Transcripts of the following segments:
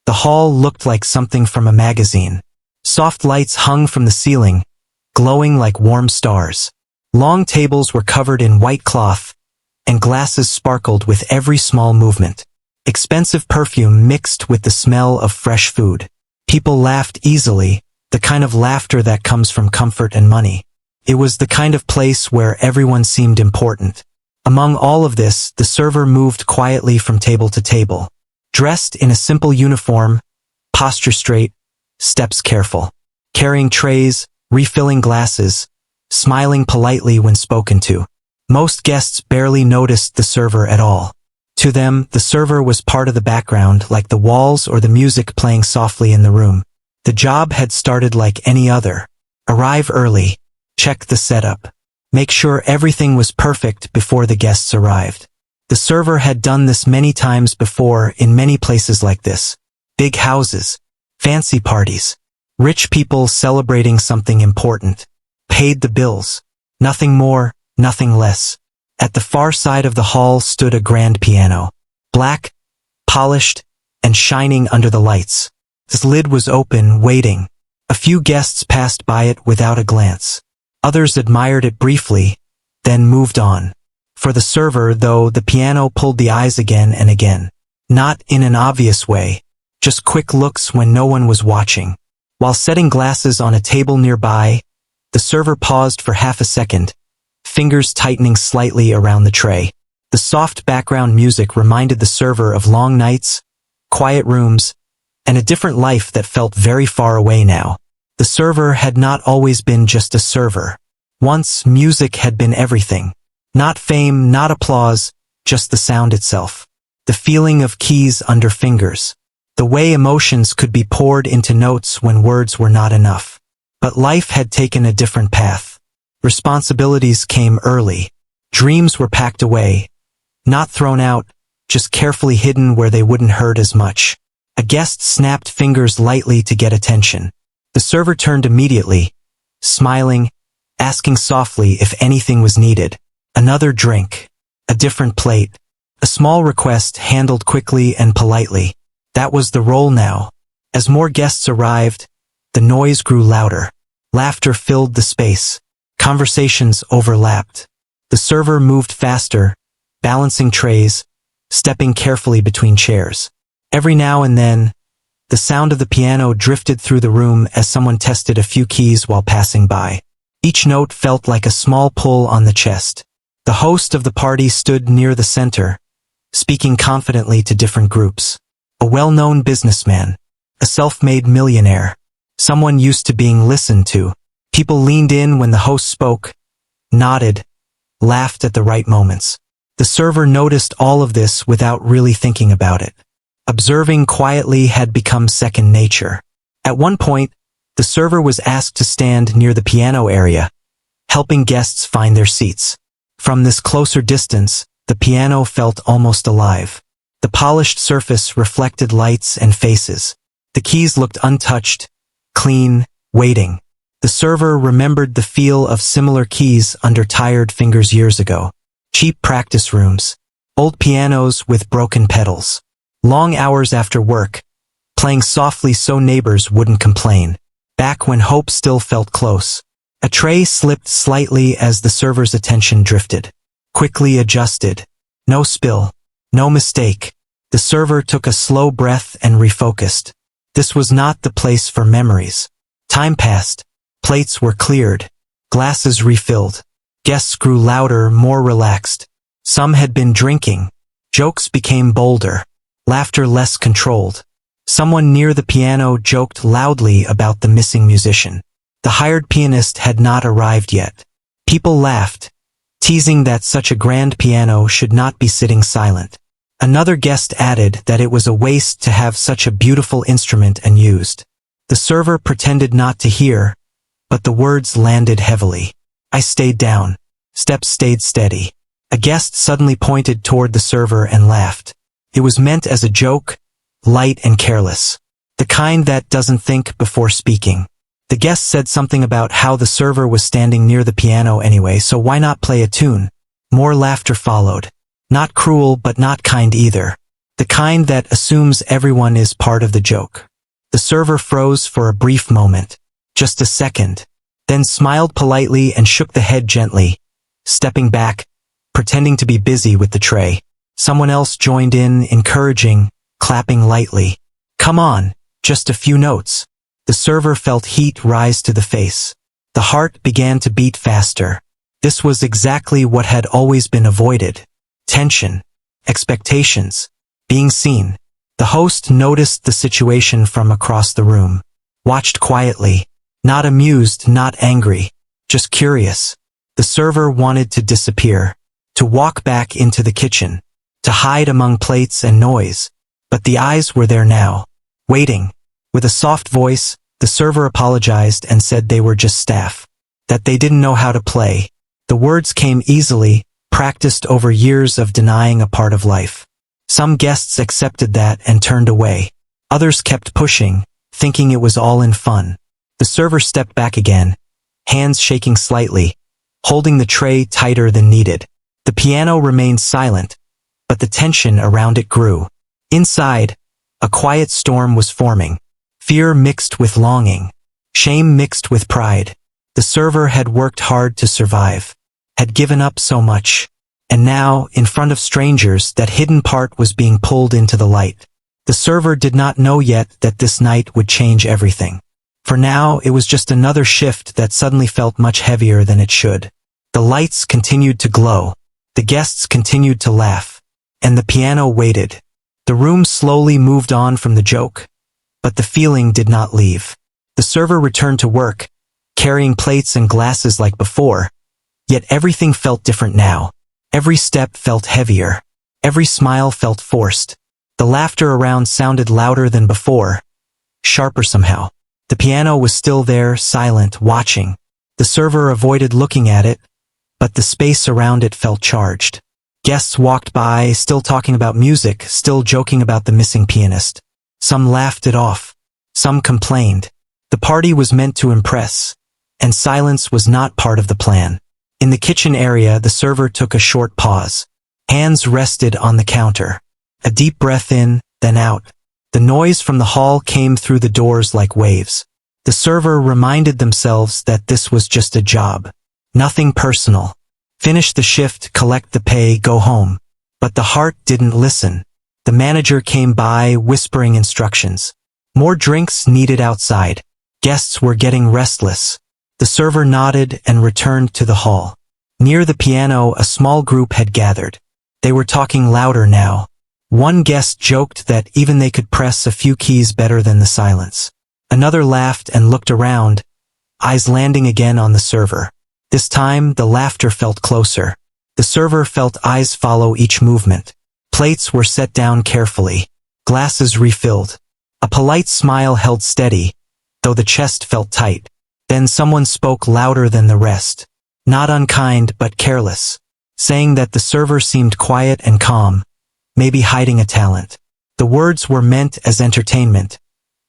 The hall looked like something from a magazine. Soft lights hung from the ceiling, glowing like warm stars. Long tables were covered in white cloth, and glasses sparkled with every small movement. Expensive perfume mixed with the smell of fresh food. People laughed easily, the kind of laughter that comes from comfort and money. It was the kind of place where everyone seemed important. Among all of this, the server moved quietly from table to table. Dressed in a simple uniform, posture straight, steps careful. Carrying trays, refilling glasses, smiling politely when spoken to. Most guests barely noticed the server at all. To them, the server was part of the background, like the walls or the music playing softly in the room. The job had started like any other. Arrive early. Check the setup. Make sure everything was perfect before the guests arrived. The server had done this many times before in many places like this. Big houses. Fancy parties. Rich people celebrating something important. Paid the bills. Nothing more, nothing less. At the far side of the hall stood a grand piano. Black, polished, and shining under the lights. Its lid was open, waiting. A few guests passed by it without a glance. Others admired it briefly, then moved on. For the server, though, the piano pulled the eyes again and again. Not in an obvious way, just quick looks when no one was watching. While setting glasses on a table nearby, the server paused for half a second, fingers tightening slightly around the tray. The soft background music reminded the server of long nights, quiet rooms, and a different life that felt very far away now. The server had not always been just a server. Once, music had been everything. Not fame, not applause, just the sound itself. The feeling of keys under fingers. The way emotions could be poured into notes when words were not enough. But life had taken a different path. Responsibilities came early. Dreams were packed away. Not thrown out, just carefully hidden where they wouldn't hurt as much. A guest snapped fingers lightly to get attention. The server turned immediately, smiling, asking softly if anything was needed. Another drink. A different plate. A small request handled quickly and politely. That was the role now. As more guests arrived, the noise grew louder. Laughter filled the space. Conversations overlapped. The server moved faster, balancing trays, stepping carefully between chairs. Every now and then, the sound of the piano drifted through the room as someone tested a few keys while passing by. Each note felt like a small pull on the chest. The host of the party stood near the center, speaking confidently to different groups. A well-known businessman. A self-made millionaire. Someone used to being listened to. People leaned in when the host spoke, nodded, laughed at the right moments. The server noticed all of this without really thinking about it. Observing quietly had become second nature. At one point, the server was asked to stand near the piano area, helping guests find their seats. From this closer distance, the piano felt almost alive. The polished surface reflected lights and faces. The keys looked untouched, clean, waiting. The server remembered the feel of similar keys under tired fingers years ago. Cheap practice rooms. Old pianos with broken pedals. Long hours after work, playing softly so neighbors wouldn't complain. Back when hope still felt close. A tray slipped slightly as the server's attention drifted. Quickly adjusted. No spill. No mistake. The server took a slow breath and refocused. This was not the place for memories. Time passed. Plates were cleared. Glasses refilled. Guests grew louder, more relaxed. Some had been drinking. Jokes became bolder. Laughter less controlled. Someone near the piano joked loudly about the missing musician. The hired pianist had not arrived yet. People laughed, teasing that such a grand piano should not be sitting silent. Another guest added that it was a waste to have such a beautiful instrument unused. The server pretended not to hear, but the words landed heavily. I stayed down. Steps stayed steady. A guest suddenly pointed toward the server and laughed. It was meant as a joke, light and careless. The kind that doesn't think before speaking. The guest said something about how the server was standing near the piano anyway, so why not play a tune? More laughter followed. Not cruel but not kind either. The kind that assumes everyone is part of the joke. The server froze for a brief moment, just a second, then smiled politely and shook the head gently, stepping back, pretending to be busy with the tray. Someone else joined in, encouraging, clapping lightly. Come on, just a few notes. The server felt heat rise to the face. The heart began to beat faster. This was exactly what had always been avoided. Tension, expectations, being seen. The host noticed the situation from across the room, watched quietly, not amused, not angry, just curious. The server wanted to disappear, to walk back into the kitchen, to hide among plates and noise, but the eyes were there now, waiting. With a soft voice, the server apologized and said they were just staff, that they didn't know how to play. The words came easily, practiced over years of denying a part of life. Some guests accepted that and turned away. Others kept pushing, thinking it was all in fun. The server stepped back again, hands shaking slightly, holding the tray tighter than needed. The piano remained silent, but the tension around it grew. Inside, a quiet storm was forming. Fear mixed with longing. Shame mixed with pride. The server had worked hard to survive, had given up so much, and now, in front of strangers, that hidden part was being pulled into the light. The server did not know yet that this night would change everything. For now, it was just another shift that suddenly felt much heavier than it should. The lights continued to glow. The guests continued to laugh. And the piano waited. The room slowly moved on from the joke. But the feeling did not leave. The server returned to work, carrying plates and glasses like before. Yet everything felt different now. Every step felt heavier. Every smile felt forced. The laughter around sounded louder than before, sharper somehow. The piano was still there, silent, watching. The server avoided looking at it, but the space around it felt charged. Guests walked by, still talking about music, still joking about the missing pianist. Some laughed it off. Some complained. The party was meant to impress, and silence was not part of the plan. In the kitchen area, the server took a short pause. Hands rested on the counter. A deep breath in, then out. The noise from the hall came through the doors like waves. The server reminded themselves that this was just a job. Nothing personal. Finish the shift, collect the pay, go home. But the heart didn't listen. The manager came by, whispering instructions. More drinks needed outside. Guests were getting restless. The server nodded and returned to the hall. Near the piano, a small group had gathered. They were talking louder now. One guest joked that even they could press a few keys better than the silence. Another laughed and looked around, eyes landing again on the server. This time, the laughter felt closer. The server felt eyes follow each movement. Plates were set down carefully. Glasses refilled. A polite smile held steady, though the chest felt tight. Then someone spoke louder than the rest. Not unkind, but careless, saying that the server seemed quiet and calm, maybe hiding a talent. The words were meant as entertainment,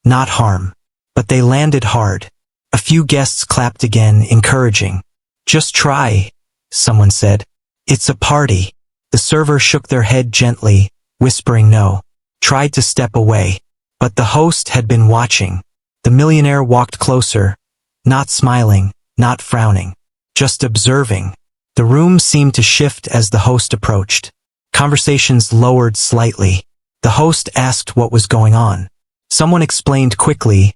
not harm. But they landed hard. A few guests clapped again, encouraging. Just try, someone said. It's a party. The server shook their head gently, whispering no. Tried to step away. But the host had been watching. The millionaire walked closer, not smiling, not frowning, just observing. The room seemed to shift as the host approached. Conversations lowered slightly. The host asked what was going on. Someone explained quickly,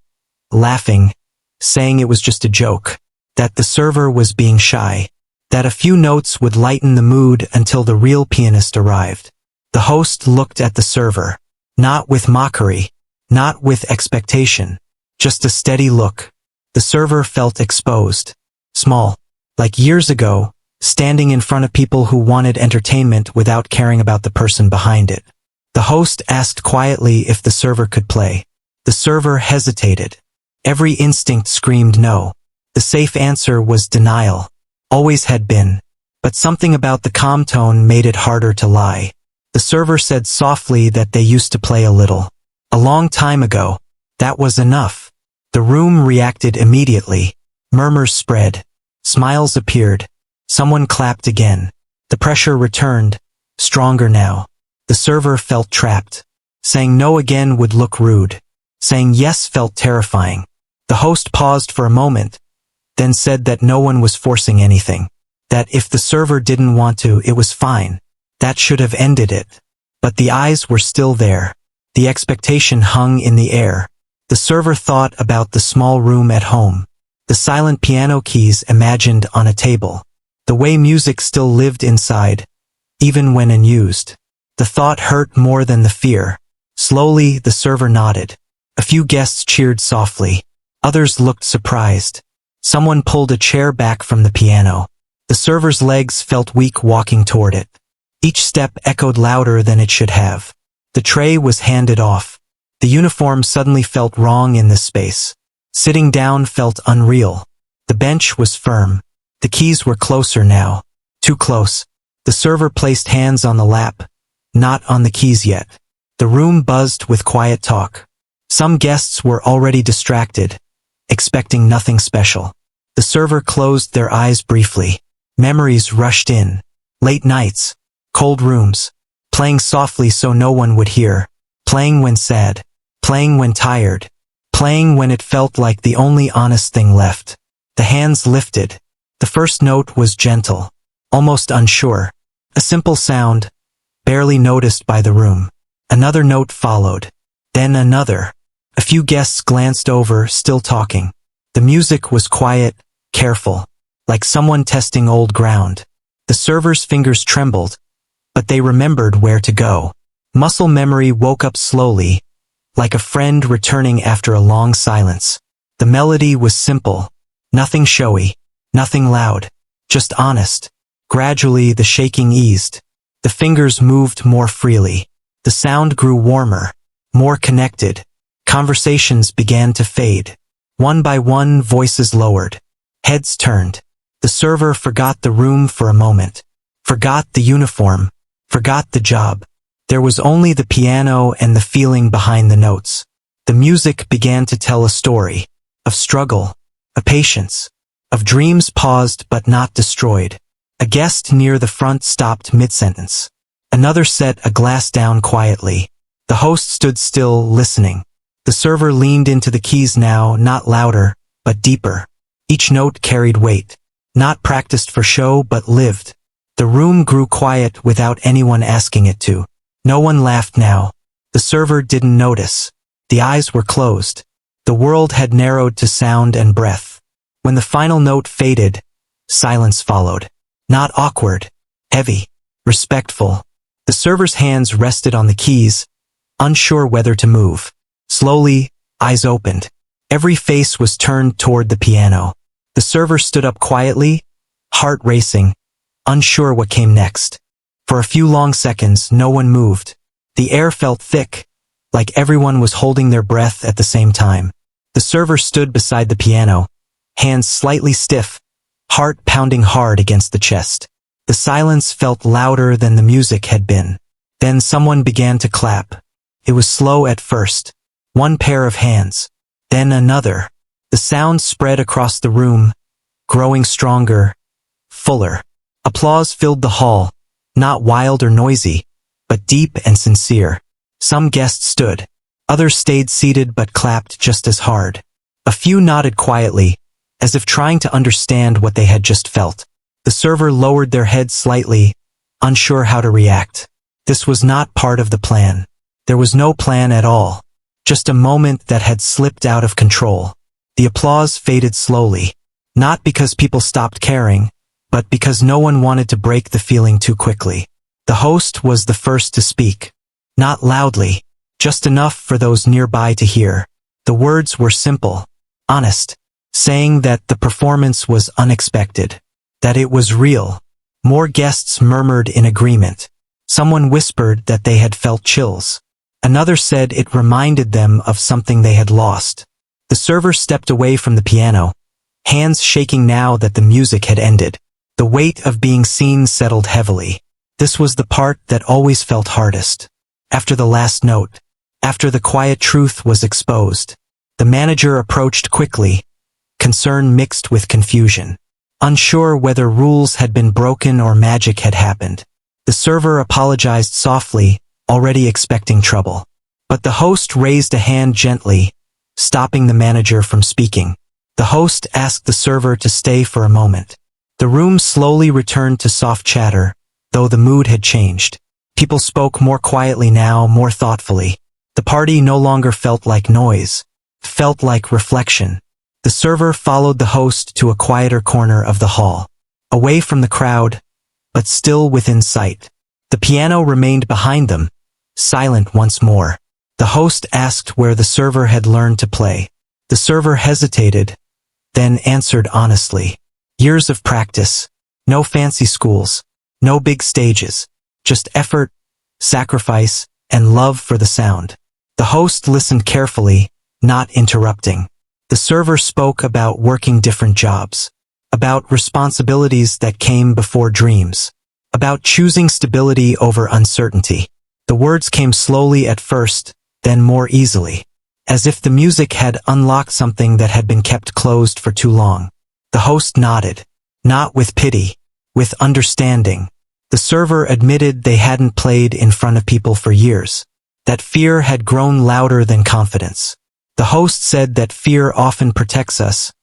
laughing, saying it was just a joke, that the server was being shy, that a few notes would lighten the mood until the real pianist arrived. The host looked at the server, not with mockery, not with expectation, just a steady look. The server felt exposed, small, like years ago, standing in front of people who wanted entertainment without caring about the person behind it. The host asked quietly if the server could play. The server hesitated. Every instinct screamed no. The safe answer was denial. Always had been. But something about the calm tone made it harder to lie. The server said softly that they used to play a little. A long time ago. That was enough. The room reacted immediately. Murmurs spread. Smiles appeared. Someone clapped again. The pressure returned, stronger now. The server felt trapped. Saying no again would look rude. Saying yes felt terrifying. The host paused for a moment, then said that no one was forcing anything. That if the server didn't want to, it was fine. That should have ended it. But the eyes were still there. The expectation hung in the air. The server thought about the small room at home. The silent piano keys imagined on a table. The way music still lived inside, even when unused. The thought hurt more than the fear. Slowly, the server nodded. A few guests cheered softly. Others looked surprised. Someone pulled a chair back from the piano. The server's legs felt weak walking toward it. Each step echoed louder than it should have. The tray was handed off. The uniform suddenly felt wrong in this space. Sitting down felt unreal. The bench was firm. The keys were closer now. Too close. The server placed hands on the lap. Not on the keys yet. The room buzzed with quiet talk. Some guests were already distracted, expecting nothing special. The server closed their eyes briefly. Memories rushed in. Late nights. Cold rooms. Playing softly so no one would hear. Playing when sad. Playing when tired. Playing when it felt like the only honest thing left. The hands lifted. The first note was gentle, almost unsure. A simple sound, barely noticed by the room. Another note followed. Then another. A few guests glanced over, still talking. The music was quiet, careful, like someone testing old ground. The server's fingers trembled, but they remembered where to go. Muscle memory woke up slowly, like a friend returning after a long silence. The melody was simple, nothing showy, nothing loud, just honest. Gradually the shaking eased. The fingers moved more freely. The sound grew warmer, more connected. Conversations began to fade. One by one, voices lowered. Heads turned. The server forgot the room for a moment. Forgot the uniform. Forgot the job. There was only the piano and the feeling behind the notes. The music began to tell a story. Of struggle. Of patience. Of dreams paused but not destroyed. A guest near the front stopped mid-sentence. Another set a glass down quietly. The host stood still, listening. The server leaned into the keys now, not louder, but deeper. Each note carried weight. Not practiced for show, but lived. The room grew quiet without anyone asking it to. No one laughed now. The server didn't notice. The eyes were closed. The world had narrowed to sound and breath. When the final note faded, silence followed. Not awkward, heavy, respectful. The server's hands rested on the keys, unsure whether to move. Slowly, eyes opened. Every face was turned toward the piano. The server stood up quietly, heart racing, unsure what came next. For a few long seconds, no one moved. The air felt thick, like everyone was holding their breath at the same time. The server stood beside the piano, hands slightly stiff, heart pounding hard against the chest. The silence felt louder than the music had been. Then someone began to clap. It was slow at first. One pair of hands. Then another. The sound spread across the room, growing stronger, fuller. Applause filled the hall, not wild or noisy, but deep and sincere. Some guests stood. Others stayed seated but clapped just as hard. A few nodded quietly, as if trying to understand what they had just felt. The server lowered their heads slightly, unsure how to react. This was not part of the plan. There was no plan at all. Just a moment that had slipped out of control. The applause faded slowly. Not because people stopped caring, but because no one wanted to break the feeling too quickly. The host was the first to speak. Not loudly, just enough for those nearby to hear. The words were simple, honest, saying that the performance was unexpected, that it was real. More guests murmured in agreement. Someone whispered that they had felt chills. Another said it reminded them of something they had lost. The server stepped away from the piano, hands shaking now that the music had ended. The weight of being seen settled heavily. This was the part that always felt hardest. After the last note, after the quiet truth was exposed, the manager approached quickly, concern mixed with confusion. Unsure whether rules had been broken or magic had happened. The server apologized softly, already expecting trouble. But the host raised a hand gently, stopping the manager from speaking. The host asked the server to stay for a moment. The room slowly returned to soft chatter, though the mood had changed. People spoke more quietly now, more thoughtfully. The party no longer felt like noise, felt like reflection. The server followed the host to a quieter corner of the hall, away from the crowd, but still within sight. The piano remained behind them, silent once more. The host asked where the server had learned to play. The server hesitated, then answered honestly. Years of practice, no fancy schools, no big stages, just effort, sacrifice, and love for the sound. The host listened carefully, not interrupting. The server spoke about working different jobs, about responsibilities that came before dreams, about choosing stability over uncertainty. The words came slowly at first, then more easily, as if the music had unlocked something that had been kept closed for too long. The host nodded, not with pity, with understanding. The server admitted they hadn't played in front of people for years, that fear had grown louder than confidence. The host said that fear often protects us,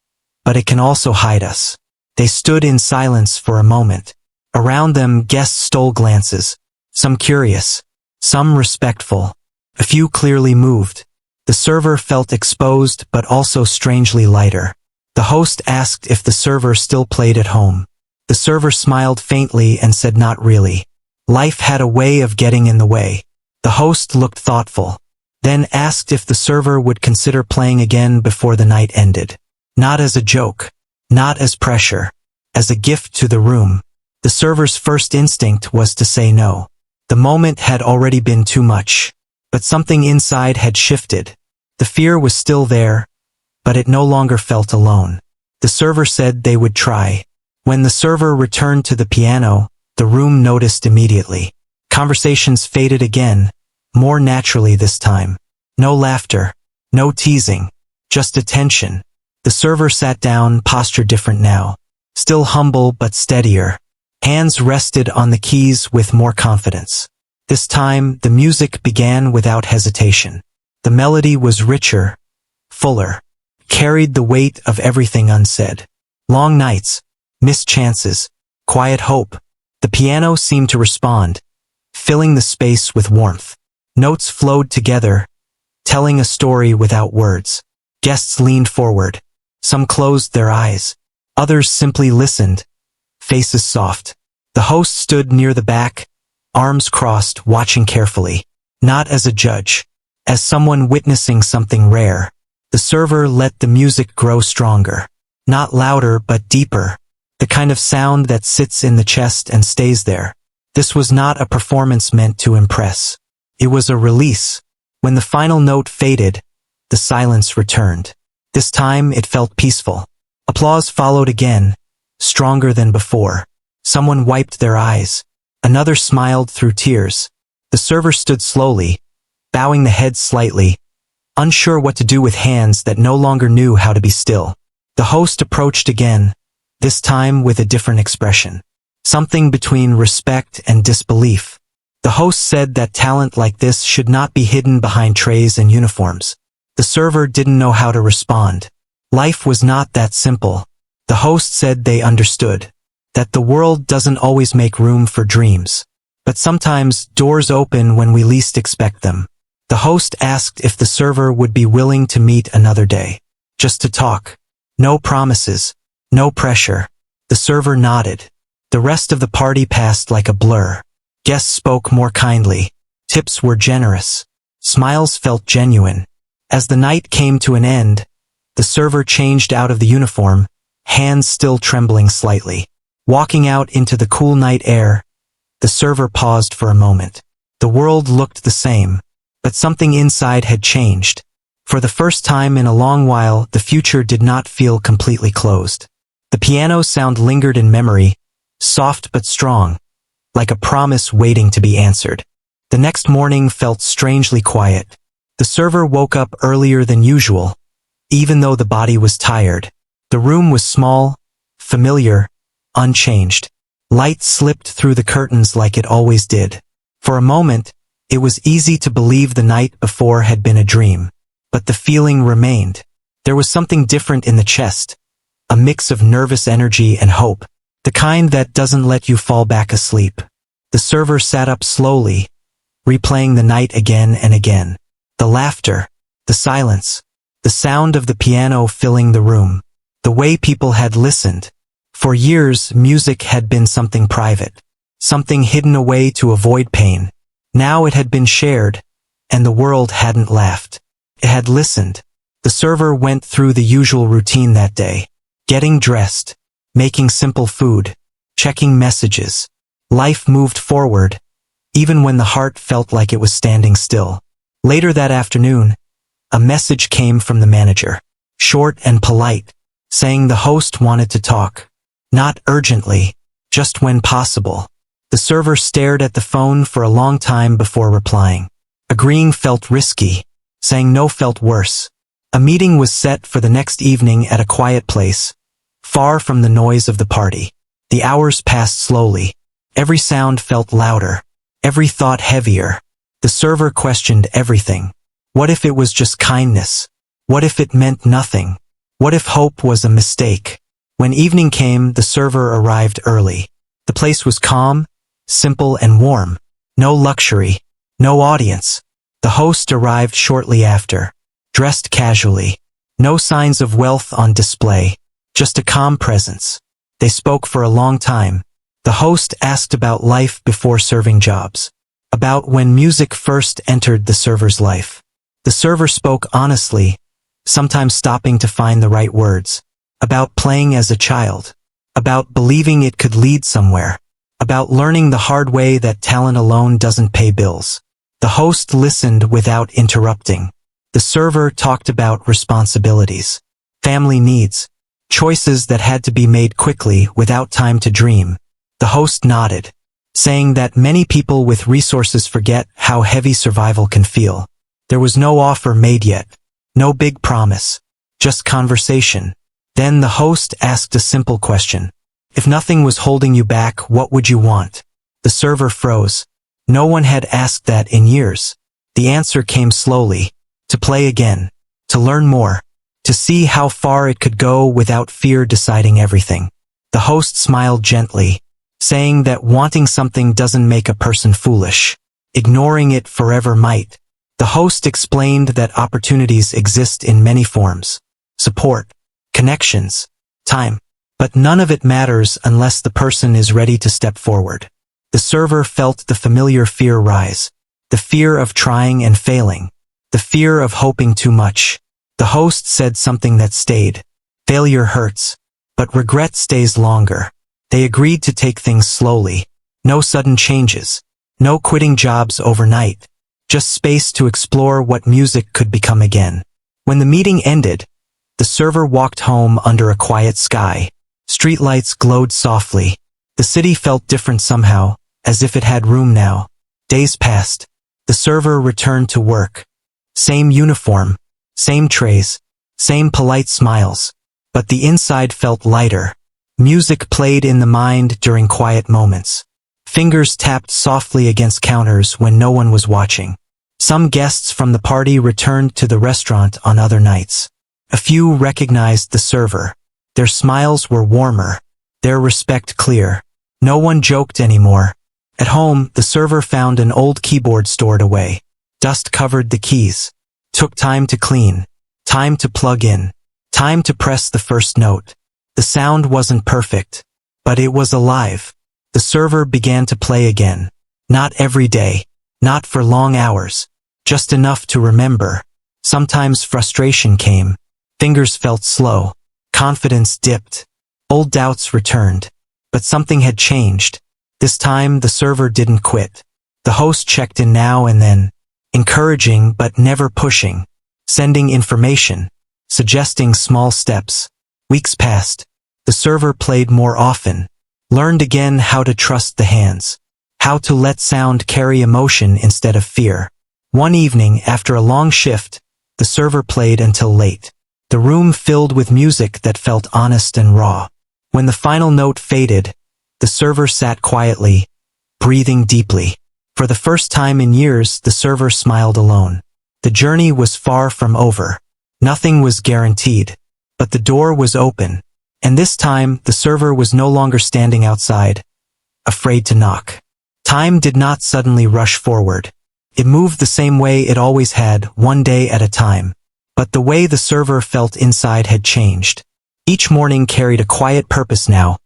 but it can also hide us. They stood in silence for a moment. Around them, guests stole glances, some curious, some respectful, a few clearly moved. The server felt exposed but also strangely lighter. The host asked if the server still played at home. The server smiled faintly and said not really. Life had a way of getting in the way. The host looked thoughtful, then asked if the server would consider playing again before the night ended. Not as a joke, not as pressure, as a gift to the room. The server's first instinct was to say no. The moment had already been too much, but something inside had shifted. The fear was still there, but it no longer felt alone. The server said they would try. When the server returned to the piano, the room noticed immediately. Conversations faded again, more naturally this time. No laughter, no teasing, just attention. The server sat down, posture different now. Still humble but steadier. Hands rested on the keys with more confidence. This time, the music began without hesitation. The melody was richer, fuller, carried the weight of everything unsaid. Long nights, missed chances, quiet hope. The piano seemed to respond, filling the space with warmth. Notes flowed together, telling a story without words. Guests leaned forward. Some closed their eyes. Others simply listened, faces soft. The host stood near the back, arms crossed, watching carefully. Not as a judge, as someone witnessing something rare. The server let the music grow stronger. Not louder but deeper. The kind of sound that sits in the chest and stays there. This was not a performance meant to impress. It was a release. When the final note faded, the silence returned. This time it felt peaceful. Applause followed again, stronger than before. Someone wiped their eyes. Another smiled through tears. The server stood slowly, bowing the head slightly, unsure what to do with hands that no longer knew how to be still. The host approached again, this time with a different expression. Something between respect and disbelief. The host said that talent like this should not be hidden behind trays and uniforms. The server didn't know how to respond. Life was not that simple. The host said they understood. That the world doesn't always make room for dreams. But sometimes doors open when we least expect them. The host asked if the server would be willing to meet another day. Just to talk. No promises. No pressure. The server nodded. The rest of the party passed like a blur. Guests spoke more kindly. Tips were generous. Smiles felt genuine. As the night came to an end, the server changed out of the uniform, hands still trembling slightly. Walking out into the cool night air, the server paused for a moment. The world looked the same, but something inside had changed. For the first time in a long while, the future did not feel completely closed. The piano sound lingered in memory, soft but strong, like a promise waiting to be answered. The next morning felt strangely quiet. The server woke up earlier than usual, even though the body was tired. The room was small, familiar, unchanged. Light slipped through the curtains like it always did. For a moment, It was easy to believe the night before had been a dream. But the feeling remained. There was something different in the chest. A mix of nervous energy and hope. The kind that doesn't let you fall back asleep. The server sat up slowly, replaying the night again and again. The laughter, the silence, the sound of the piano filling the room. The way people had listened. For years, music had been something private. Something hidden away to avoid pain. Now it had been shared, and the world hadn't laughed. It had listened. The server went through the usual routine that day. Getting dressed, making simple food, checking messages. Life moved forward, even when the heart felt like it was standing still. Later that afternoon, a message came from the manager. Short and polite, saying the host wanted to talk. Not urgently, just when possible. The server stared at the phone for a long time before replying. Agreeing felt risky. Saying no felt worse. A meeting was set for the next evening at a quiet place, far from the noise of the party. The hours passed slowly. Every sound felt louder. Every thought heavier. The server questioned everything. What if it was just kindness? What if it meant nothing? What if hope was a mistake? When evening came, the server arrived early. The place was calm, simple and warm. No luxury. No audience. The host arrived shortly after, dressed casually. No signs of wealth on display, just a calm presence. They spoke for a long time. The host asked about life before serving jobs, about when music first entered the server's life. The server spoke honestly, sometimes stopping to find the right words, about playing as a child, about believing it could lead somewhere, about learning the hard way that talent alone doesn't pay bills. The host listened without interrupting. The server talked about responsibilities, family needs, choices that had to be made quickly without time to dream. The host nodded, saying that many people with resources forget how heavy survival can feel. There was no offer made yet, no big promise, just conversation. Then the host asked a simple question. If nothing was holding you back, what would you want? The server froze. No one had asked that in years. The answer came slowly. To play again. To learn more. To see how far it could go without fear deciding everything. The host smiled gently, saying that wanting something doesn't make a person foolish. Ignoring it forever might. The host explained that opportunities exist in many forms. Support, connections, time. But none of it matters unless the person is ready to step forward. The server felt the familiar fear rise. The fear of trying and failing. The fear of hoping too much. The host said something that stayed. Failure hurts, but regret stays longer. They agreed to take things slowly. No sudden changes. No quitting jobs overnight. Just space to explore what music could become again. When the meeting ended, the server walked home under a quiet sky. Streetlights glowed softly. The city felt different somehow, as if it had room now. Days passed. The server returned to work. Same uniform, same trays, same polite smiles. But the inside felt lighter. Music played in the mind during quiet moments. Fingers tapped softly against counters when no one was watching. Some guests from the party returned to the restaurant on other nights. A few recognized the server. Their smiles were warmer, their respect clear. No one joked anymore. At home, the server found an old keyboard stored away. Dust covered the keys. Took time to clean. Time to plug in. Time to press the first note. The sound wasn't perfect, but it was alive. The server began to play again. Not every day. Not for long hours. Just enough to remember. Sometimes frustration came. Fingers felt slow. Confidence dipped. Old doubts returned. But something had changed. This time the server didn't quit. The host checked in now and then. Encouraging but never pushing. Sending information. Suggesting small steps. Weeks passed. The server played more often. Learned again how to trust the hands. How to let sound carry emotion instead of fear. One evening, after a long shift, the server played until late. The room filled with music that felt honest and raw. When the final note faded, the server sat quietly, breathing deeply. For the first time in years, the server smiled alone. The journey was far from over. Nothing was guaranteed. But the door was open. And this time, the server was no longer standing outside, afraid to knock. Time did not suddenly rush forward. It moved the same way it always had, one day at a time. But the way the server felt inside had changed. Each morning carried a quiet purpose now,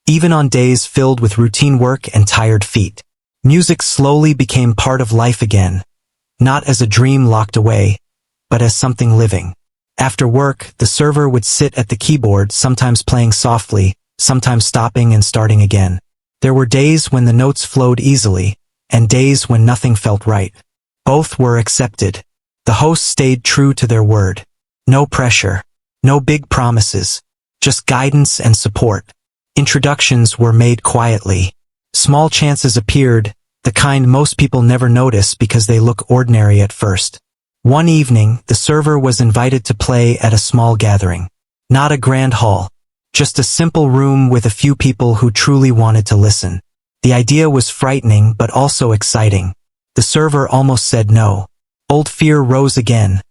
even on days filled with routine work and tired feet. Music slowly became part of life again, not as a dream locked away, but as something living. After work, the server would sit at the keyboard, sometimes playing softly, sometimes stopping and starting again. There were days when the notes flowed easily, and days when nothing felt right. Both were accepted. The host stayed true to their word. No pressure, no big promises, just guidance and support. Introductions were made quietly. Small chances appeared, the kind most people never notice because they look ordinary at first. One evening, the server was invited to play at a small gathering. Not a grand hall, just a simple room with a few people who truly wanted to listen. The idea was frightening but also exciting. The server almost said no. Old fear rose again,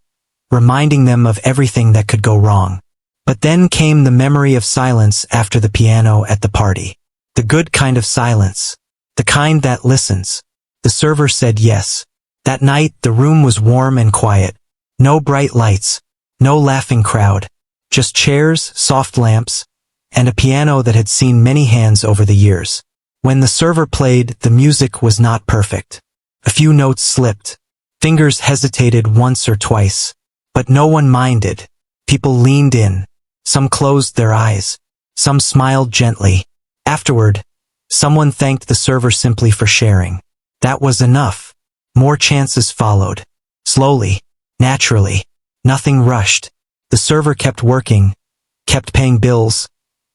reminding them of everything that could go wrong. But then came the memory of silence after the piano at the party. The good kind of silence. The kind that listens. The server said yes. That night, the room was warm and quiet. No bright lights. No laughing crowd. Just chairs, soft lamps, and a piano that had seen many hands over the years. When the server played, the music was not perfect. A few notes slipped. Fingers hesitated once or twice. But no one minded. People leaned in. Some closed their eyes. Some smiled gently. Afterward, someone thanked the server simply for sharing. That was enough. More chances followed. Slowly, naturally. Nothing rushed. The server kept working, kept paying bills,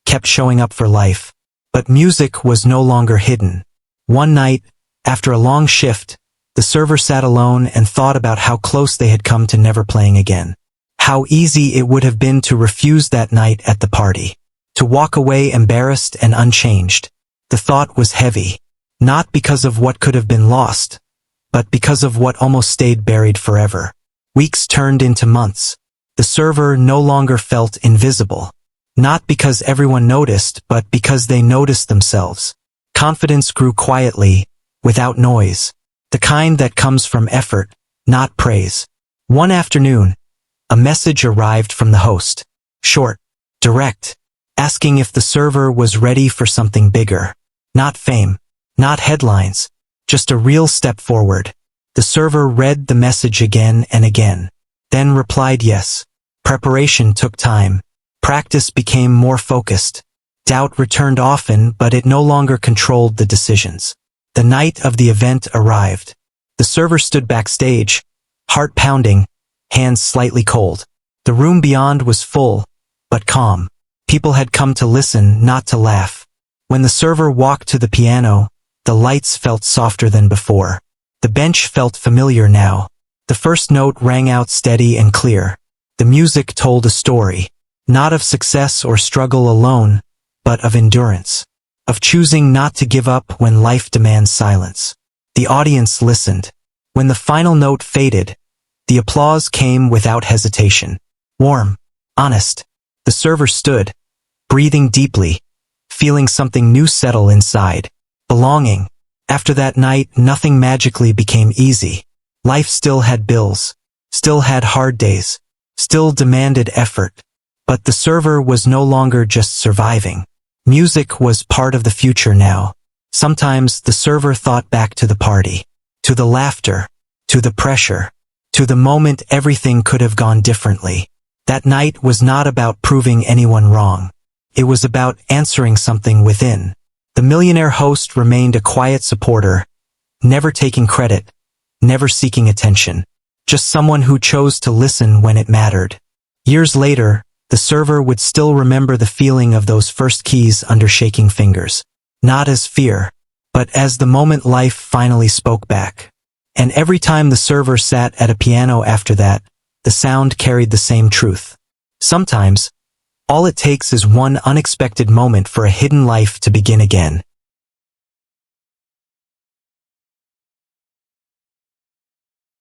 kept showing up for life. But music was no longer hidden. One night, after a long shift, the server sat alone and thought about how close they had come to never playing again. How easy it would have been to refuse that night at the party. To walk away embarrassed and unchanged. The thought was heavy. Not because of what could have been lost, but because of what almost stayed buried forever. Weeks turned into months. The server no longer felt invisible. Not because everyone noticed, but because they noticed themselves. Confidence grew quietly, without noise. The kind that comes from effort, not praise. One afternoon, a message arrived from the host. Short, direct, asking if the server was ready for something bigger. Not fame, not headlines, just a real step forward. The server read the message again and again, then replied yes. Preparation took time. Practice became more focused. Doubt returned often, but it no longer controlled the decisions. The night of the event arrived. The server stood backstage, heart pounding, hands slightly cold. The room beyond was full, but calm. People had come to listen, not to laugh. When the server walked to the piano, the lights felt softer than before. The bench felt familiar now. The first note rang out steady and clear. The music told a story, not of success or struggle alone, but of endurance. Of choosing not to give up when life demands silence. The audience listened. When the final note faded, the applause came without hesitation. Warm, honest. The server stood, breathing deeply, feeling something new settle inside. Belonging. After that night, nothing magically became easy. Life still had bills, still had hard days, still demanded effort. But the server was no longer just surviving. Music was part of the future now. Sometimes the server thought back to the party, to the laughter, to the pressure, to the moment everything could have gone differently. That night was not about proving anyone wrong. It was about answering something within. The Millionaire host remained a quiet supporter, never taking credit, never seeking attention. Just someone who chose to listen when it mattered. Years later, the server would still remember the feeling of those first keys under shaking fingers. Not as fear, but as the moment life finally spoke back. And every time the server sat at a piano after that, the sound carried the same truth. Sometimes, all it takes is one unexpected moment for a hidden life to begin again.